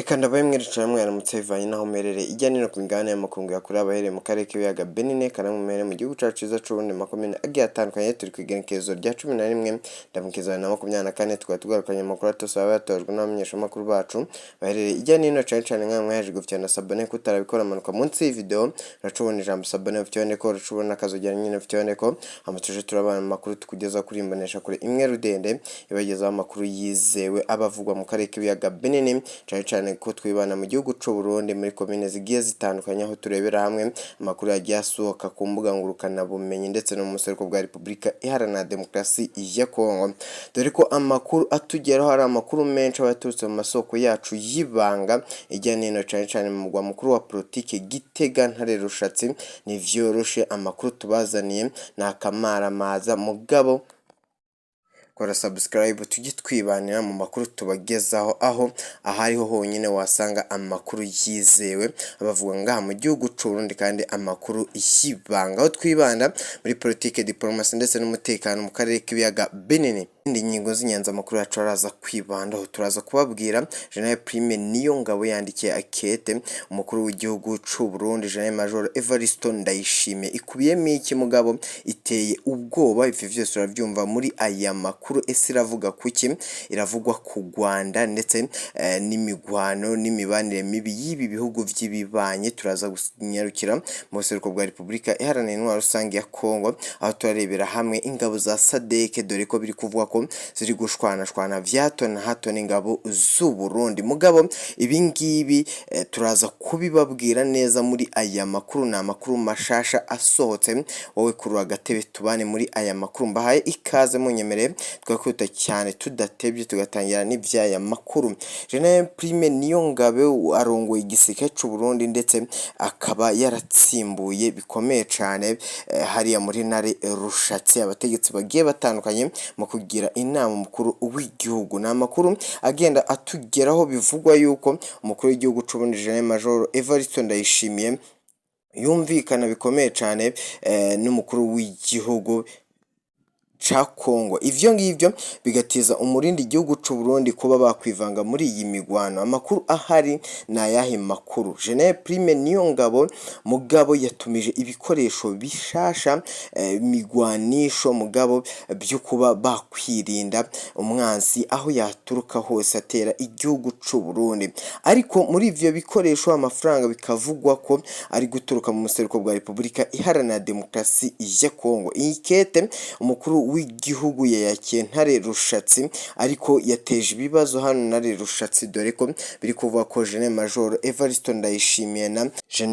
Eka ndabaye mwerecara mwaramutse bivanye naho merere ijyanye no kwingana y'amakungu yakuri abahereye mu karere k'ibiyaga Benine kanamumere mu gihugu cacu ciza c'Uburundi makomine agiye atandukanye turi kwigenekerezo rya 11 ndamukizana na 24 tukaba tugarukanye amakuru atosaba yatojwe n'abamenyesha makuru bacu bahereye ijyanye no cane nkamwe yaje gufyana sabone kutarabikora manuka munsi y'video racubona ijambo sabone vyone ko racubona kazojyana nyine vyone ko amatuje turabana makuru tukugeza kuri imbonesha kure imwe rudende ibageza amakuru yizewe abavugwa mu karere k'ibiyaga Benine cane ko twibana mu gihugu c'u Burundi muri komine zigiye zitandukanye aho turebera hamwe amakuru yagiye asohoka ku mbuga ngurukana bumenyi ndetse no mu musereko bwa Republika Iharanira Demokarasi ya Kongo. Dore ko amakuru atugeraho hari amakuru menshi abaturutse mu masoko yacu yibanga ijyanye no cane mu mugwa mukuru wa politike Gitega Ntare Rushatsi ni vyoroshe amakuru tubazaniye na kamara maza mugabo kora subscribe tujye twibanira mu makuru tubagezaho aho ahariho honyine wasanga amakuru yizewe abavuga ngaha mu gihugu c'u Burundi kandi amakuru ishibanga aho twibanda muri politique diplomacy ndetse n'umutekano mu karere k'ibiyaga Benine. Indi nyingo z'inyanza amakuru yacu araza kwibanda aho turaza kubabwira Gen PRIME NIYONGABO yandikiye akete umukuru w'igihugu c'u Burundi Gen Major Evariste Ndayishimiye ikubiyemo iki mugabo iteye ubwoba ivyo vyose uravyumva muri aya makuru ese iravuga kuki iravugwa ku Rwanda ndetse n'imigwano n'imibanire mibi y'ibi bihugu vy'ibibanye turaza gunyarukira mu buseruko bwa Republika Iharanira Intwaro Rusange ya Kongo aho turarebera hamwe ingabo za SADC dore ko biri kuvuga ko ziri gushwana vya hato na hato n'ingabo z'u Burundi mugabo ibingibi turaza kubibabwira neza muri aya makuru na makuru mashasha asohotse wowe kuri agatebe tubane muri aya makuru mbahaye ikaze munyemere twakwita cyane tudatebye tugatangira n'ivyaya makuru. Gen PRIME NIYONGABO arongoye igisirikare c'u Burundi ndetse akaba yaratsimbuye bikomeye cyane hariya muri Ntare Rushatsi abategetsi bagiye batandukanye mu kugira inama mukuru w'igihugu na makuru agenda atugeraho bivugwa yuko umukuru w'igihugu c'u Burundi Gen Major Evariste Ndayishimiye yumvikana bikomeye cyane n'umukuru w'igihugu cha Kongo. Ivyo ngivyo bigatiza umurindi igihugu c'u Burundi kuba bakwivanga muri iyi migwano. Amakuru ahari na yahe makuru Gen PRIME NIYONGABO mugabo yatumije ibikoresho bishasha migwanisho mugabo byo kuba bakwirinda umwanzi aho yaturuka hose atera igihugu c'u Burundi ariko muri ivyo bikoresho amafaranga bikavugwa ko ari guturuka mu musereko bwa Republika Iharanira Demokarasi ya Kongo. Iyi kete umukuru w'igihugu yayakiye Ntare Rushatsi ariko yateje ibibazo hano Ntare Rushatsi dore ko biri kuvuga ko Gen Major Evariste Ndayishimiye na Gen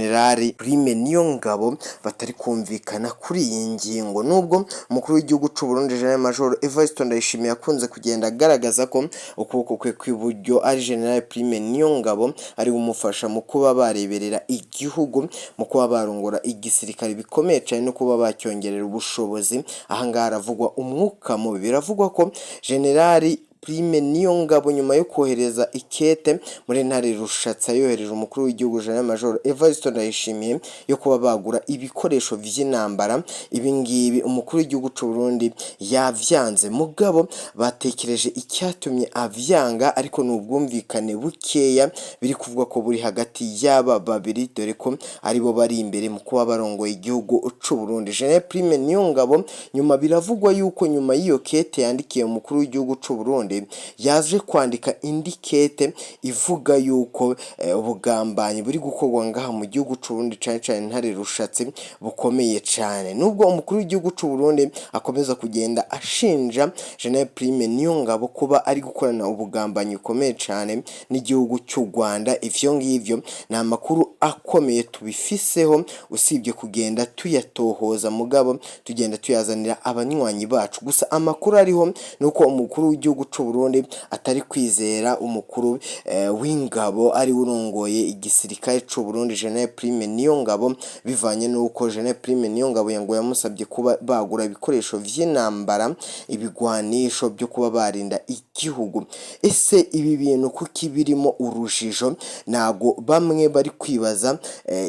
PRIME NIYONGABO batari kumvikana kuri iyi ngingo nubwo umukuru w'igihugu c'u Burundi Gen Major Evariste Ndayishimiye akunze kugenda agaragaza ko ukuboko kwe kw'iburyo ari Gen PRIME NIYONGABO ari umufasha mu kuba bareberera igihugu mu kuba barongora igisirikare bikomeye cyane no kuba bacyongerera ubushobozi ahangaha aravugwa umwuka mubi biravugwa ko Generali PRIME NIYONGABO nyuma yo kohereza ikete muri Ntare Rushatsi yohereje umukuru w'igihugu Gen Major Evariste Ndayishimiye yo kuba bagura ibikoresho vy'intambara ibingibi umukuru w'igihugu c'u Burundi yavyanze mugabo batekereje icyatumye avyanga ariko n'ubwumvikane bukeya biri kuvuga ko buri hagati yaba babiri dore ko aribo bari imbere mu kuba barongoye igihugu c'u Burundi. Gen PRIME NIYONGABO nyuma biravugwa yuko nyuma y'iyo kete yandikiye umukuru w'igihugu c'u Burundi yaje kwandika indikete ivuga yuko ubugambanyi buri gukorwa ngaha mu gihugu c'u Burundi cane Ntare Rushatsi bukomeye cyane nubwo umukuru w'igihugu c'u Burundi akomeza kugenda ashinja Gen PRIME NIYONGABO kuba ari gukorana ubugambanyi bukomeye cyane n'igihugu cy'u Rwanda. Ivyo ngivyo na makuru akomeye tubifiseho usibye kugenda tuyatohoza mugabo tugenda tuyazanira abanywanyi bacu gusa amakuru ariho nuko umukuru w'igihugu c'u Burundi atari kwizera umukuru w'ingabo ari urongoye igisirikare c'u Burundi Gen PRIME NIYONGABO bivanye nuko Gen PRIME NIYONGABO yango yamusabye kuba bagura ibikoresho vy'intambara ibigwanisho byo kuba barinda igihugu. Ese ibi bintu kuki birimo urujijo nago bamwe bari kwibaza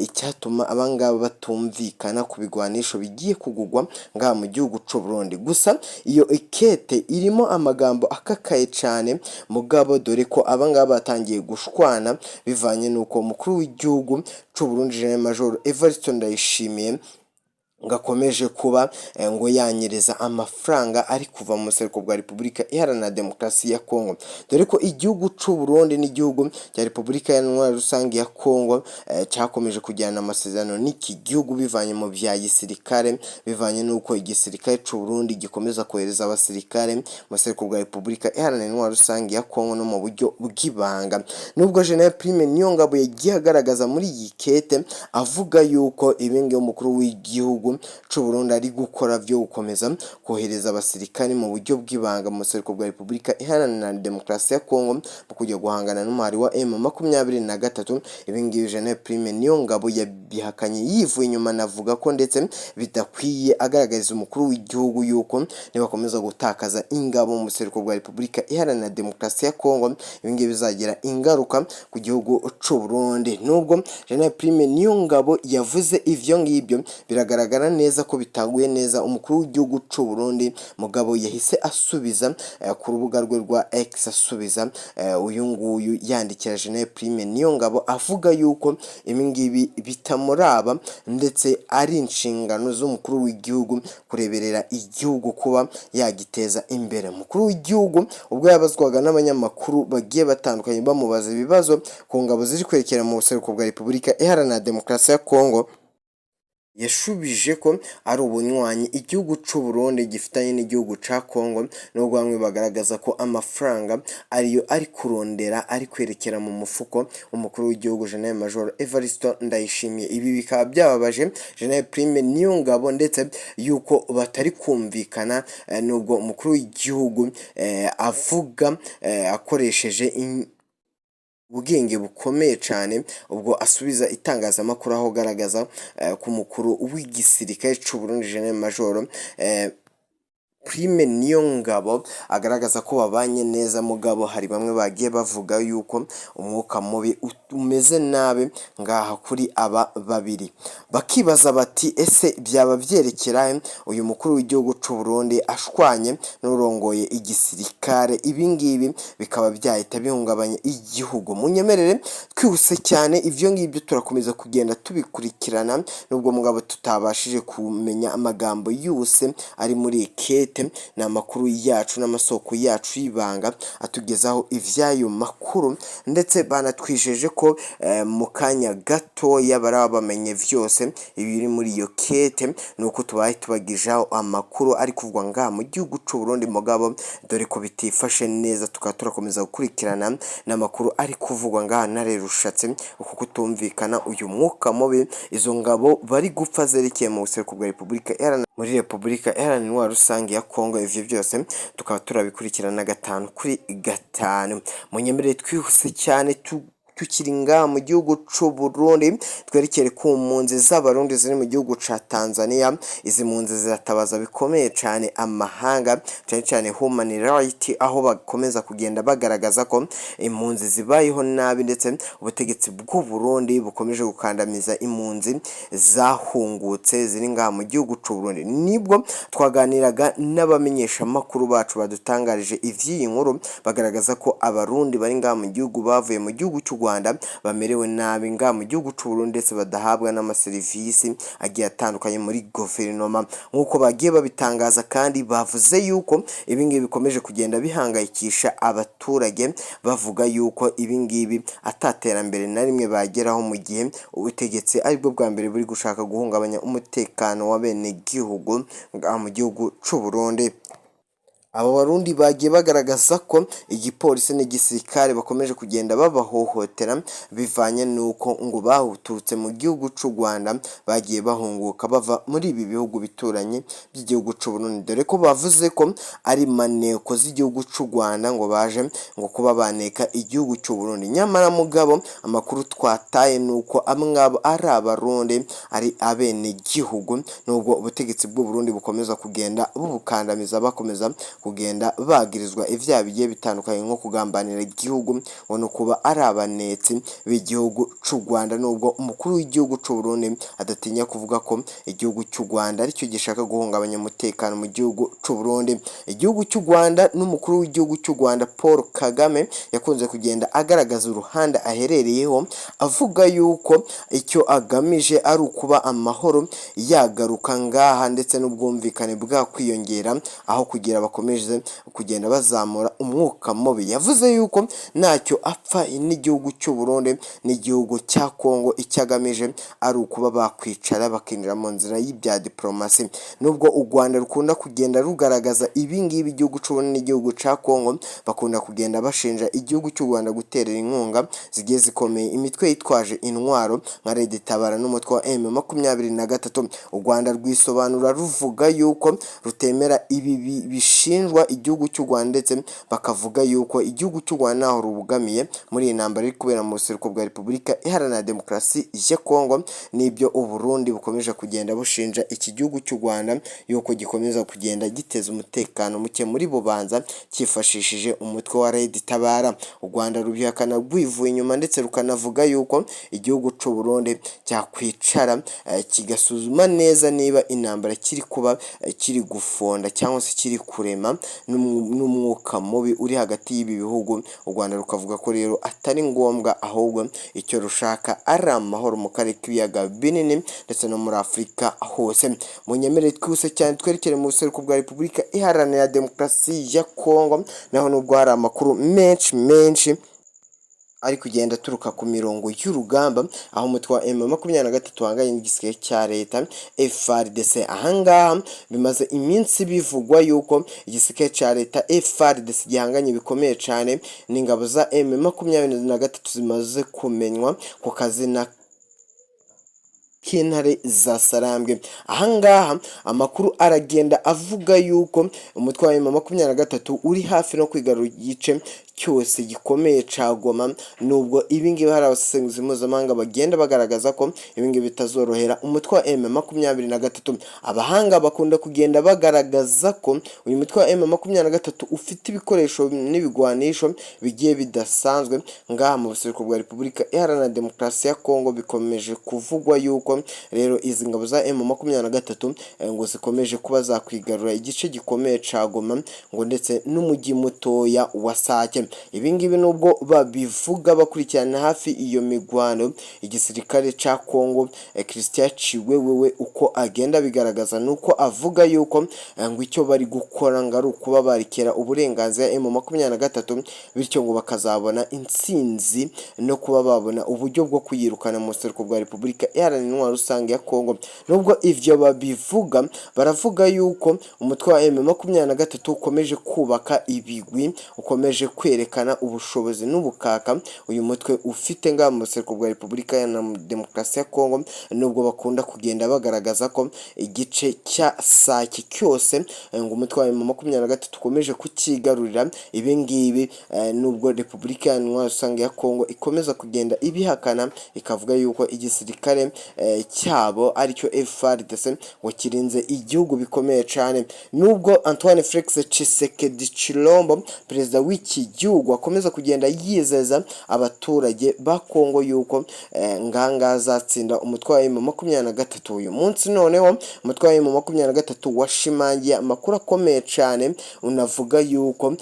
icyatuma abangaba batumvikana ku bigwanisho bigiye kugugwa ngaha mu gihugu c'u Burundi gusa iyo ikete irimo amagambo aka vyakakaye cane mugabo dore ko abangaba batangiye gushwana bivanye nuko umukuru w'igihugu c'u Burundi Gen Major Evariste Ndayishimiye ngakomeje kuba ngo yanyereza amafaranga ari kuva mu buseruko bwa Repubulika Iharanira Demokarasi ya Kongo, dore ko igihugu c'u Burundi n'igihugu cya Repubulika Iharanira Rusange ya Kongo cyakomeje kugirana amasezerano n'iki gihugu bivanye mu vya gisirikare, bivanye nuko igisirikare c'u Burundi gikomeza kohereza abasirikare mu buseruko bwa Repubulika Iharanira Rusange ya Kongo no mu buryo bw'ibanga. Nubwo Gen Prime Niyongabo yagiye agaragaza muri iyi kete avuga yuko ibingibi umukuru w'igihugu c'u Burundi ari gukora vyo gukomeza kohereza abasirikare mu buryo bw'ibanga mu buseruko bwa Repubulika Iharanira Demokarasi ya Kongo mu kujya guhangana n'umuhari wa M23. Ibingibi Gen Prime Niyongabo yabihakanye yivuye inyuma, navuga ko ndetse bidakwiye, agaragariza umukuru w'igihugu yuko nibakomeza gutakaza ingabo mu buseruko bwa Repubulika Iharanira Demokarasi ya Kongo ibingibi bizagira ingaruka ku gihugu c'u Burundi. Nubwo Gen Prime Niyongabo yavuze ivyo ngibyo, biragaragara neza ko bitaguye neza umukuru w'igihugu c'u Burundi mugabo yahise asubiza ku rubuga rwe rwa X, asubiza uyu nguyu yandikira Gen Prime Niyongabo avuga yuko ibingibi bitamuraba ndetse ari inshingano z'umukuru w'igihugu kureberera igihugu kuba yagiteza imbere. Umukuru w'igihugu ubwo yabazwaga n'abanyamakuru bagiye batandukanye bamubaza ibibazo ku ngabo ziri kwerekera mu buseruko bwa Repubulika Iharanira Demokarasi ya Kongo, yashubije ko ari ubunywanyi igihugu c'u Burundi gifitanye n'igihugu ca Kongo, nubwo bamwe bagaragaza ko amafaranga ariyo ari kurondera ari kwerekera mu mufuko umukuru w'igihugu Gen Major Evariste Ndayishimiye. Ibi bikaba byababaje Gen Prime Niyongabo ndetse yuko batari kumvikana, nubwo umukuru w'igihugu avuga akoresheje ubwenge bukomeye cyane ubwo asubiza itangazamakuru aho garagaza ku mukuru w'igisirikare c'u Burundi Gen Major Prime Niyongabo agaragaza ko babanye neza mugabo hari bamwe bagiye bavuga yuko umwuka mubi umeze nabi ngaha kuri aba babiri, bakibaza bati ese byaba vyerekera uyu mukuru w'igihugu c'u Burundi ashwanye n'urongoye igisirikare, ibingibi bikaba byahita bihungabanya igihugu. Munyemerere twihuse cyane ivyo ngibyo turakomeza kugenda tubikurikirana, nubwo mugabo tutabashije kumenya amagambo yose ari muri kete, ni amakuru yacu n'amasoko yacu y'ibanga atugezaho ivyayo makuru, ndetse banatwijeje ko mu kanya gatoya baraba bamenye vyose ibiri muri iyo kete, nuko tubaye tubagijaho amakuru ari kuvugwa ngaha mu gihugu c'u Burundi mugabo dore ko bitifashe neza, tukaba turakomeza gukurikirana n'amakuru ari kuvugwa ngaha Ntare rushatse uko kutumvikana uyu mwuka mubi izo ngabo bari gupfa zerekeye mu buseruko bwa Repubulika muri Repubulika Iharanira Rusange ya Kongo. Ivyo byose tukaba turabikurikirana 5/5. Munyemerere twihuse cyane tukiri ngaha mu gihugu c'u Burundi twerekere ku mpunzi z'abarundi ziri mu gihugu ca Tanzania. Izi mpunzi ziratabaza bikomeye cyane amahanga, cyane cyane human right, aho bakomeza kugenda bagaragaza ko impunzi zibayeho nabi ndetse ubutegetsi bw'u Burundi bukomeje gukandamiza impunzi zahungutse ziri ngaha mu gihugu c'u Burundi. Nibwo twaganiraga n'abamenyesha makuru bacu badutangarije ivy'iyi nkuru, bagaragaza ko abarundi bari ngaha mu gihugu bavuye mu gihugu c'u Rwanda bamerewe nabi ngaha mu gihugu c'u Burundi ndetse badahabwa n'amaserivisi agiye atandukanye muri guverinoma nk'uko bagiye babitangaza, kandi bavuze yuko ibingibi bikomeje kugenda bihangayikisha abaturage, bavuga yuko ibingibi ataterambere na rimwe bageraho mu gihe ubutegetsi aribwo bwa mbere buri gushaka guhungabanya umutekano wa bene gihugu ngaha mu gihugu c'u Burundi. Abo barundi bagiye bagaragaza ko igipolisi n'igisirikare bakomeje kugenda babahohotera bivanye nuko ngo bahuturutse mu gihugu c'u Rwanda bagiye bahunguka bava muri ibi bihugu bituranye by'igihugu c'u Burundi, dore ko bavuze ko ari maneko z'igihugu c'u Rwanda ngo baje ngo kuba baneka igihugu c'u Burundi. Nyamara mugabo amakuru twataye nuko amwabo ari abarundi ari abene gihugu, nubwo ubutegetsi bw'u Burundi bukomeza kugenda bubukandamiza bakomeza kugenda bagirizwa ivyaha bigiye bitandukanye nko kugambanira igihugu ngo no kuba ari abanetsi b'igihugu c'u Rwanda, nubwo umukuru w'igihugu c'u Burundi adatinya kuvuga ko igihugu cy'u Rwanda aricyo gishaka guhungabanya umutekano mu gihugu c'u Burundi. Igihugu cy'u Rwanda n'umukuru w'igihugu cy'u Rwanda Paul Kagame yakunze kugenda agaragaza uruhande aherereyeho avuga yuko icyo agamije ari ukuba amahoro yagaruka ngaha ndetse n'ubwumvikane bwa kwiyongera aho kugira bakomeje kugenda bazamura umwuka mubi. Yavuze yuko ntacyo apfa n'igihugu cy'u Burundi n'igihugu cya Kongo, icyo agamije ari ukuba bakwicara bakinjira mu nzira y'ibya diplomasi. Nubwo u Rwanda rukunda kugenda rugaragaza ibingibi igihugu cy'u Burundi n'igihugu cya Kongo bakunda kugenda bashinja igihugu cy'u Rwanda guterera inkunga zigiye zikomeye imitwe yitwaje intwaro nka Red Tabara n'umutwe wa M23. U Rwanda rwisobanura ruvuga yuko rutemera ibi bishinjwa igihugu cy'u Rwanda, ndetse bakavuga yuko igihugu cy'u Rwanda naho rubugamiye muri iyi ntambara iri kubera mu buseruko bwa Repubulika Iharanira Demokarasi ya Kongo, n'ibyo u Burundi bukomeje kugenda bushinja iki gihugu cy'u Rwanda yuko gikomeza kugenda giteza umutekano muke muri Bubanza cyifashishije umutwe wa Red Tabara. U Rwanda rubihakana rwivuye inyuma ndetse rukanavuga yuko igihugu cy'u Burundi cyakwicara kigasuzuma neza niba intambara kiri kuba kiri gufonda cyangwa se kiri kurema n'umwuka mubi uri hagati y'ibi bihugu. U Rwanda rukavuga ko rero atari ngombwa, ahubwo icyo rushaka ari amahoro mu karere k'ibiyaga binini ndetse no muri Afurika hose. Munyemerere twihuse cyane twerekere mu buseruko bwa Repubulika Iharanira Demokarasi ya Kongo, naho nubwo hari amakuru menshi ari kugenda turuka ku mirongo y'urugamba, aho umutwe wa M23 wanganye n'igisirikare cya leta FARDC. Ahangaha bimaze iminsi bivugwa yuko igisirikare cya leta FARDC gihanganye bikomeye cyane n'ingabo za M23 zimaze kumenywa ku kazina k'intare za Sarambwe. Ahangaha amakuru aragenda avuga yuko umutwe wa M23 uri hafi no kwigarura igice cyose gikomeye ca Goma, nubwo ibingibi hari abasesenguzi mpuzamahanga bagenda bagaragaza ko ibingibi bitazorohera umutwe wa M23. Abahanga bakunda kugenda bagaragaza ko uyu mutwe wa M23 ufite ibikoresho n'ibigwanisho bigiye bidasanzwe ngaha mu buseruko bwa Repubulika Iharanira Demokarasi ya Kongo. Bikomeje kuvugwa yuko rero izi ngabo za M23 ngo zikomeje kuba zakwigarura igice gikomeye ca Goma ngo ndetse n'umujyi mutoya wa Sake. Ibingibi nubwo babivuga bakurikirana hafi iyo migwano, igisirikare ca Kongo Christian Chiwewe uko agenda bigaragaza nuko avuga yuko ngo icyo bari gukora ngo ari ukuba barikera uburenganzira M23, bityo ngo bakazabona intsinzi no kuba babona uburyo bwo kuyirukana mu buseruko bwa Repubulika Iharanira Intwaro Rusange ya Kongo. Nubwo ivyo babivuga, baravuga yuko umutwe wa M23 ukomeje kubaka ibigwi, ukomeje kwerekana ubushobozi n'ubukaka uyu mutwe ufite ngaha mu buseruko bwa Repubulika Iharanira Demokarasi ya Kongo. Nubwo bakunda kugenda bagaragaza ko igice cya Sake cyose ngo umutwe wa M23 ukomeje kukigarurira, ibingibi nubwo Repubulika Iharanira Intwaro Rusange ya Kongo ikomeza kugenda ibihakana, ikavuga yuko igisirikare cyabo aricyo FARDC ngo kirinze igihugu bikomeye cyane. Nubwo Antoine Felix Tshisekedi Chilombo, perezida w'iki gihugu, akomeza kugenda yizeza abaturage ba Kongo yuko nganga azatsinda umutwe wa M23 uyu munsi. Noneho umutwe wa M23 washimangiye amakuru akomeye cyane, unavuga yuko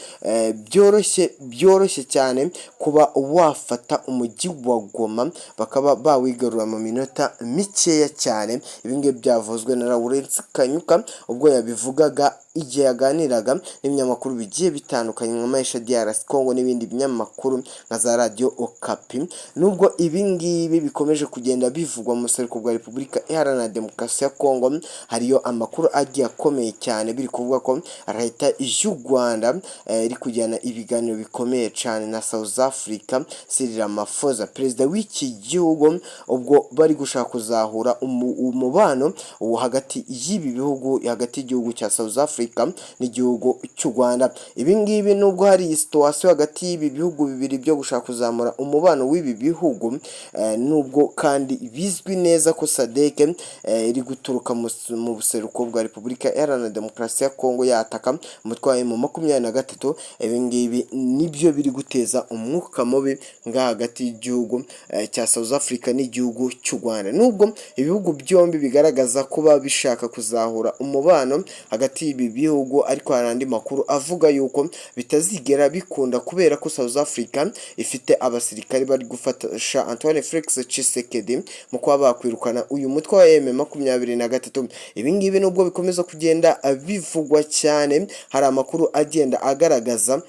byoroshye cyane kuba wafata umujyi wa Goma bakaba bawigarura mu minota mikeya cyane. Ibingibi byavuzwe na Lawrence Kanyuka ubwo yabivugaga igihe yaganiraga n'ibinyamakuru bigiye bitandukanye nka Maisha DRC Congo n'ibindi binyamakuru nka za Radio Okapi. Nubwo ibingibi bikomeje kugenda bivugwa mu buseruko bwa Repubulika Iharanira Demokarasi ya Kongo, hariyo amakuru agiye akomeye cyane biri kuvuga ko leta y'u Rwanda iri kujyana ibiganiro bikomeye cyane na South Africa. Cyril Ramaphosa, perezida w'iki gihugu, ubwo bari gushaka kuzahura umubano hagati y'ibi bihugu, hagati y'igihugu cya South Africa Afrika n'igihugu cy'u Rwanda. Ibi ngibi nubwo hari situation hagati y'ibi bihugu bibiri byo gushaka kuzamura umubano w'ibi bihugu, nubwo kandi bizwi neza ko SADC iri guturuka mu buseruko bwa Repubulika Iharanira Demokarasi ya Kongo yataka umutwe wa M23. Ibi ngibi nibyo biri guteza umwuka mubi nga hagati y'igihugu cya South Africa n'igihugu cy'u Rwanda. Nubwo ibihugu byombi bigaragaza kuba bishaka kuzahura umubano hagati y'ibi bihugu, ariko hari andi makuru avuga yuko bitazigera bikunda kubera ko South Africa ifite abasirikari bari gufasha Antoine Felix Tshisekedi mu kuba bakwirukana uyu mutwe wa M23. Ibi ngibi nubwo bikomeza kugenda bivugwa cyane, hari amakuru agenda agaragaza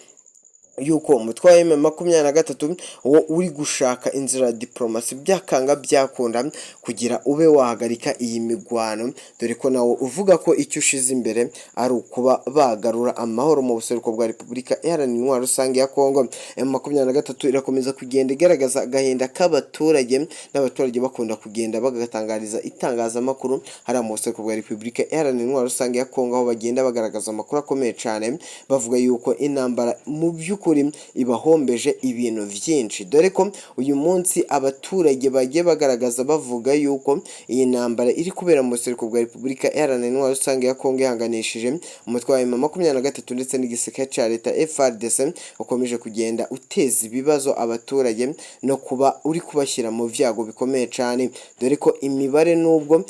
yuko umutwe wa M23 wo uri gushaka inzira ya diplomasi byakanga byakunda kugira ube wahagarika iyi migwano, dore ko nawo uvuga ko icyo ushize imbere ari ukuba bagarura amahoro mu buseruko bwa Repubulika Iharanira Intwaro Rusange ya Kongo. M23 irakomeza kugenda igaragaza agahinda k'abaturage, n'abaturage bakunda kugenda bagatangariza itangazamakuru hari mu buseruko bwa Repubulika Iharanira Intwaro Rusange ya Kongo, aho bagenda bagaragaza amakuru akomeye cyane bavuga yuko intambara mu by'ukuri ibahombeje ibintu byinshi, dore ko uyu munsi abaturage bagiye bagaragaza bavuga yuko iyi ntambara iri kubera mu buseruko bwa Repubulika Iharanira Intwaro Rusange ya Kongo ihanganishije umutwe wa M23 ndetse n'igisirikare cya leta FARDC ukomeje kugenda uteza ibibazo abaturage no kuba uri kubashyira mu byago bikomeye cyane, dore ko imibare nubwo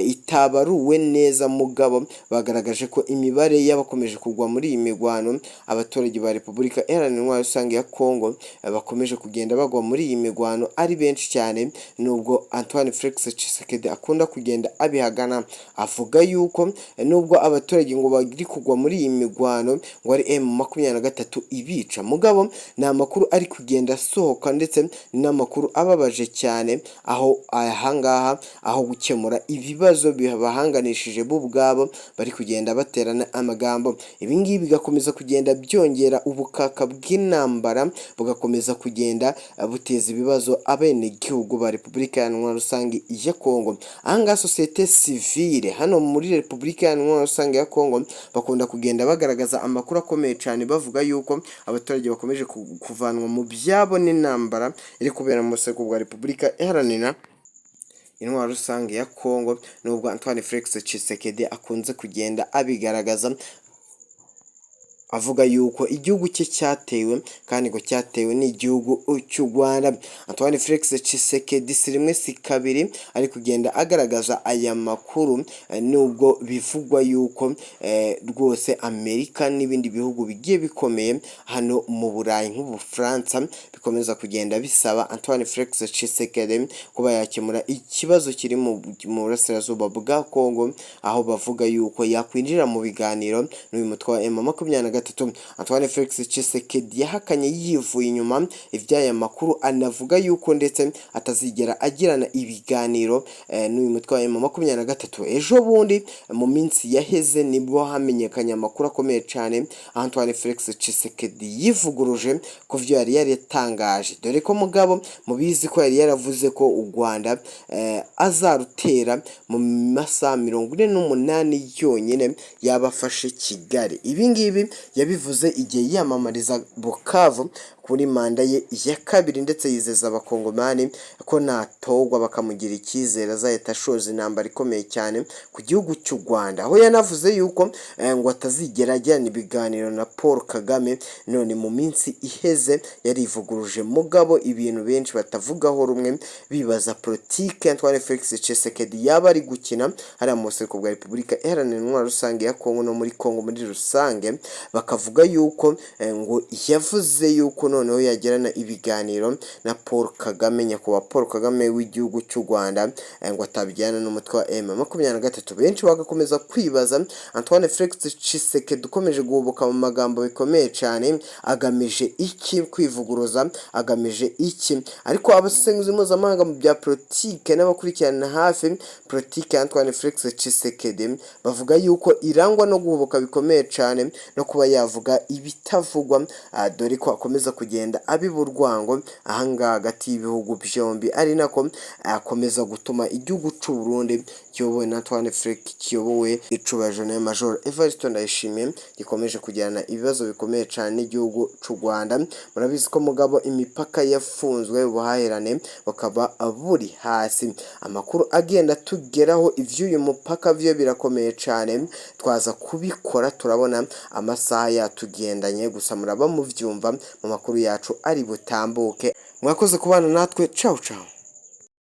itabaruwe neza mugabo bagaragaje ko imibare y'abakomeje kugwa muri iyi migwano, abaturage ba Repubulika Iharanira Intwaro Rusange ya Kongo bakomeje kugenda bagwa muri iyi migwano ari benshi cyane, nubwo Antoine Felix Tshisekedi akunda kugenda abihagana, avuga yuko nubwo abaturage ngo bari kugwa muri iyi migwano ngo ari M23 ibica, mugabo ni amakuru ari kugenda asohoka ndetse n'amakuru ababaje cyane, aho ahangaha aho gukemura ibibazo bibahanganishije bo ubwabo bari kugenda baterana amagambo. Ibi ngibi bigakomeza kugenda byongera ubukaka bw'intambara, bugakomeza kugenda buteza ibibazo abene gihugu ba Repubulika Iharanira Rusange ya Kongo. Ahangaha societe civile hano muri Repubulika Iharanira Rusange ya Kongo bakunda kugenda bagaragaza amakuru akomeye cyane bavuga yuko abaturage bakomeje kuvanwa mu byabo n'intambara iri kubera mu buseruko bwa Repubulika Iharanira Intwaro Rusange ya Kongo, nubwo Antoine Felix Tshisekedi akunze kugenda abigaragaza avuga yuko igihugu cye cyatewe kandi ngo cyatewe n'igihugu cy'u Rwanda. Antoine Felix Tshisekedi si rimwe si kabiri ari kugenda agaragaza aya makuru, nubwo bivugwa yuko rwose Amerika n'ibindi bihugu bigiye bikomeye hano mu Burayi nk'Ubufaransa bikomeza kugenda bisaba Antoine Felix Tshisekedi kuba yakemura ikibazo kiri mu burasirazuba bwa Kongo, aho bavuga yuko yakwinjira mu biganiro n'uyu mutwe wa M23. Antoine Felix Tshisekedi yahakanye yivuye inyuma iby'aya makuru, anavuga yuko ndetse atazigera agirana ibiganiro n'uyu mutwe wa M23. Ejo bundi mu minsi yaheze nibwo hamenyekanye amakuru akomeye cyane Antoine Felix Tshisekedi yivuguruje ku byo yari yatangaje, dore ko mugabo mubizi ko yari yaravuze ko u Rwanda azarutera mu masaha 48 yonyine yabafashe Kigali. Ibi ngibi yabivuze igihe yiyamamariza Bukavu kuri manda ye ya kabiri, ndetse yizeza abakongomani ko natogwa bakamugira icyizere azahita ashoza intambara ikomeye cyane ku gihugu cy'u Rwanda, aho yanavuze yuko ngo atazigera ajyana ibiganiro na Paul Kagame. None mu minsi iheze yarivuguruje mugabo ibintu benshi batavugaho rumwe, bibaza politike Antoine Felix Tshisekedi yaba ari gukina hari mu buseruko bwa Repubulika Iharanira Intwaro Rusange ya Kongo no muri Kongo muri rusange, bakavuga yuko ngo yavuze yuko noneho yagirana ibiganiro na Paul Kagame, nyakubahwa Paul Kagame w'igihugu cy'u Rwanda, ngo atabijyana n'umutwe wa M23. Benshi bagakomeza kwibaza Antoine Felix Tshisekedi ukomeje guhubuka mu magambo bikomeye cyane agamije iki, kwivuguruza agamije iki? Ariko abasesenguzi mpuzamahanga mu bya politike n'abakurikirana hafi politike Antoine Felix Tshisekedi bavuga yuko irangwa no guhubuka bikomeye cyane no kuba kuba yavuga ibitavugwa dore ko akomeza kugenda abiburwango ahangaha hagati y'ibihugu byombi ari nako akomeza gutuma igihugu cy'u Burundi kiyobowe na Ntare kiyobowe icubahiro na Major Evariste Ndayishimiye gikomeje kugirana ibibazo bikomeye cyane n'igihugu cy'u Rwanda. Murabizi ko mugabo imipaka yafunzwe, ubuhahirane bukaba buri hasi. Amakuru agenda tugeraho ivy'uyu mupaka vyo birakomeye cyane, twaza kubikora turabona amasaha yatugendanye, gusa muraba muvyumva mu makuru yacu ari butambuke. Mwakoze kubana natwe, ciao ciao.